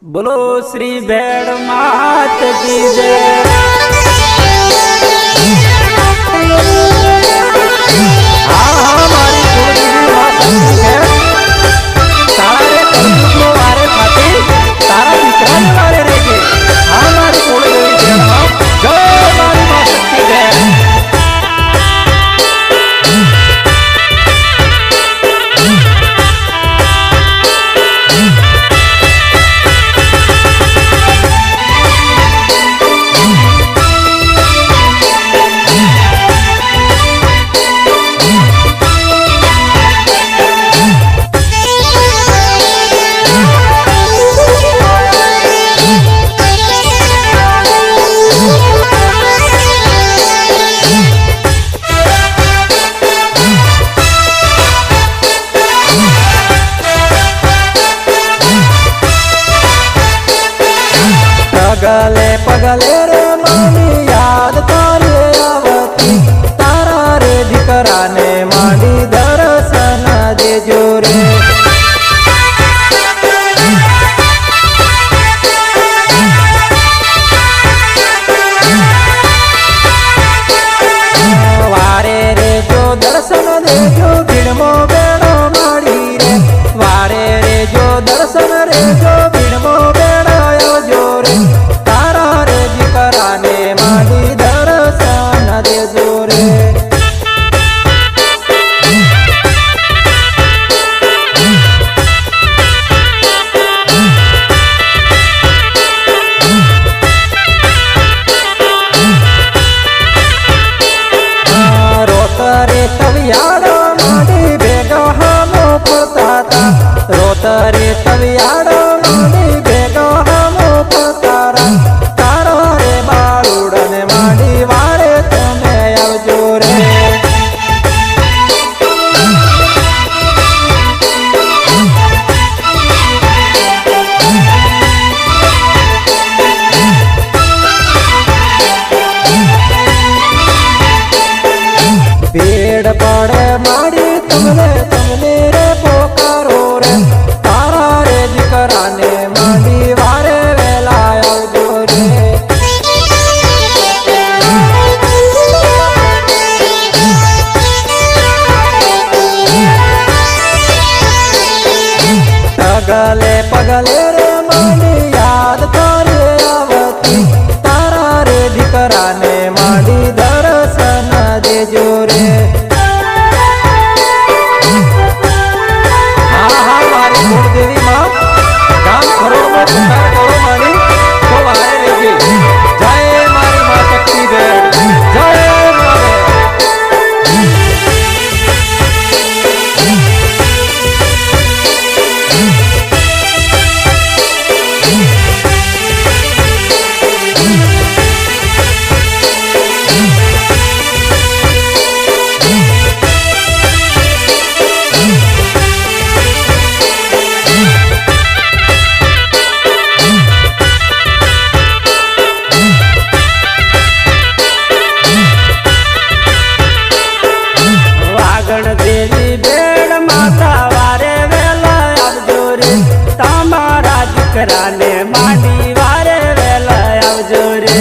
बोलो श्री भेड़ मात की जय। हमारी कुलदेवी माता की जय। तारे कलयुग वारे खाते तारा विक्रांत वाले रहेंगे। हमारी कुलदेवी भेड़ मात जय। हमारी माता की जय। पगले पगले रे मानी याद तारे आवती तारा रे दीकरा ने मानी दर्शन देजो रे। वारे रे जो दर्शन देजो भीड़मो बेड़ो माड़ी रे। वारे रे जो दर्शन रे जो भीड़मो बेड़ो आवजो रे। माडी दर्शन देजो रे। रोतरे तवियाड़ो माडी भेगा हमो पताता। रोतरे तवियाड़ो माडी भेगा हमो पतारा। पेड़ पड़े माड़ी तुमने तुमने रे पोकारो रे। तारा रे दीकरा ने माड़ी वारे वेला आवजो रे। पगले पगले रे माड़ी याद तारे आवती तारा रे दीकरा ने माड़ी दर्शन देजो रे। कुलदेवी माँ काम करो में पुकार करो मानी तो वारे लेके जय मारी माँ शक्ति भेड़ जय माँ। देवी भेड़ माता वारे वेला आवजो रे। तामारा दीकरा ने मांडी वारे वेला आवजो रे।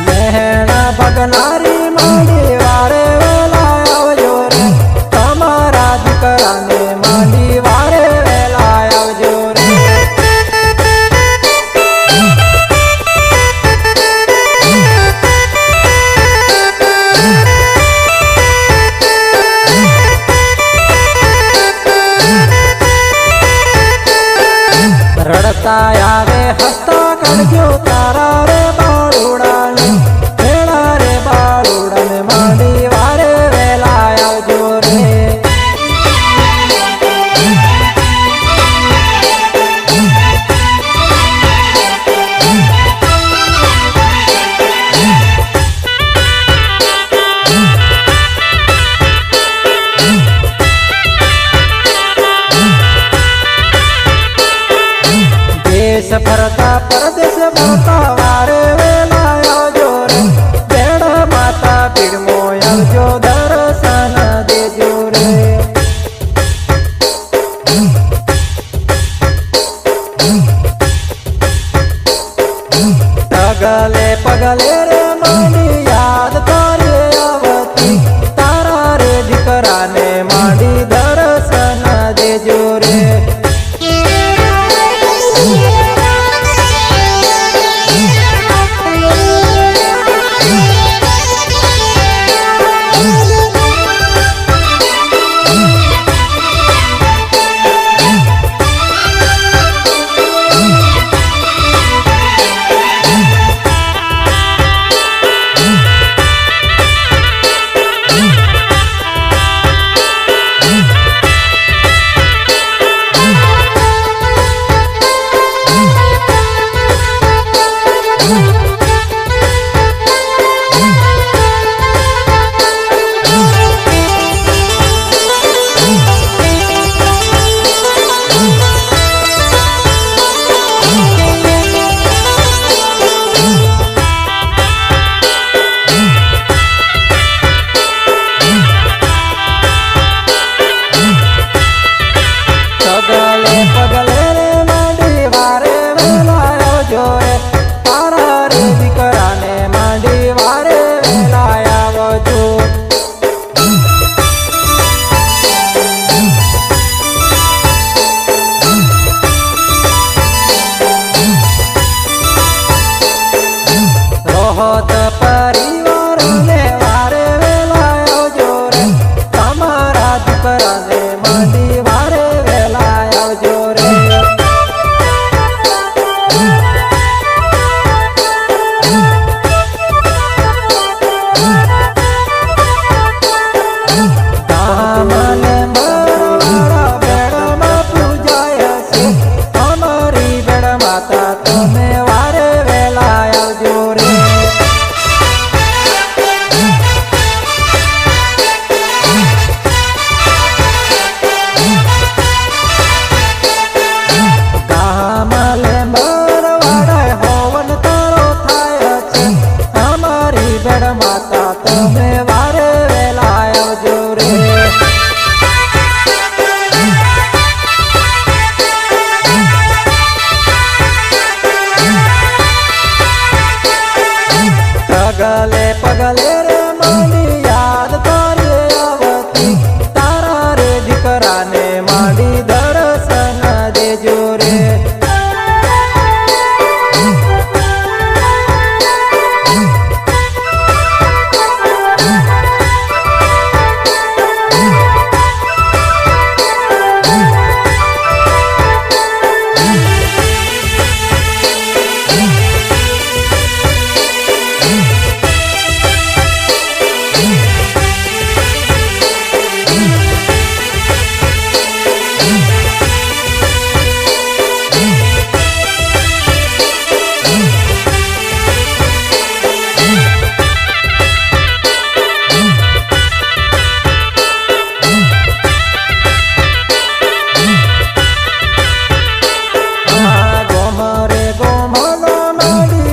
मेहना भगनारी मांडी वारे वेला आवजो रे। तामारा दीकरा ने मांडी वारे वेला आवजो रे। रड़ता आवे हंसता करजो तारा रे बाळुडाने। भेड़ा रे बाळुडाने मांडी वारे वेला आवजो रे। देश फरता परदेश भरता वारे वेला आवजो रे। भेड़ माता પગલે પગલે રે માંડી યાદ તારે આવતી તારા રે દીકરાને માંડી દર્શન દેજો રે પગલે પગલે રે માંડી યાદ તારે આવતી તારા રે દીકરાને માંડી દર્શન દેજો રે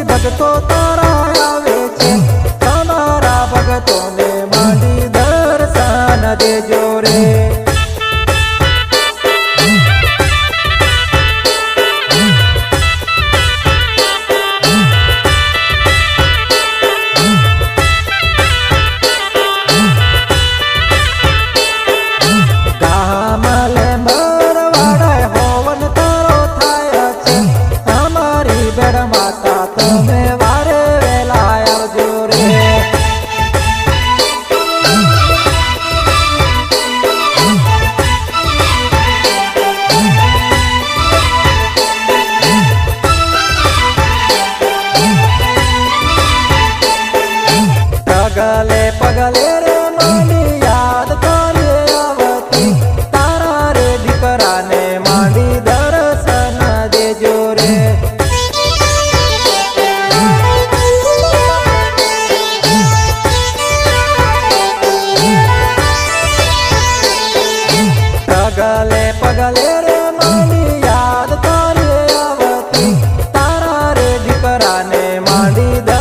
ભગતો તારા આવે છે તમારા ભગતોને માંડી દર્શન દેજો રે ગામલે મરવાડા હોવન તારો થાય છે અમારી બેડ માતા તમે વારે વેલા આવજો રે પગલે પગલે રે માંડી યાદ તારે આવતી તારા રે દીકરાને માંડી દર્શન દેજો રે પગલે પગલે રે માંડી યાદ તારે આવતી તારા રે દીકરાને માંડી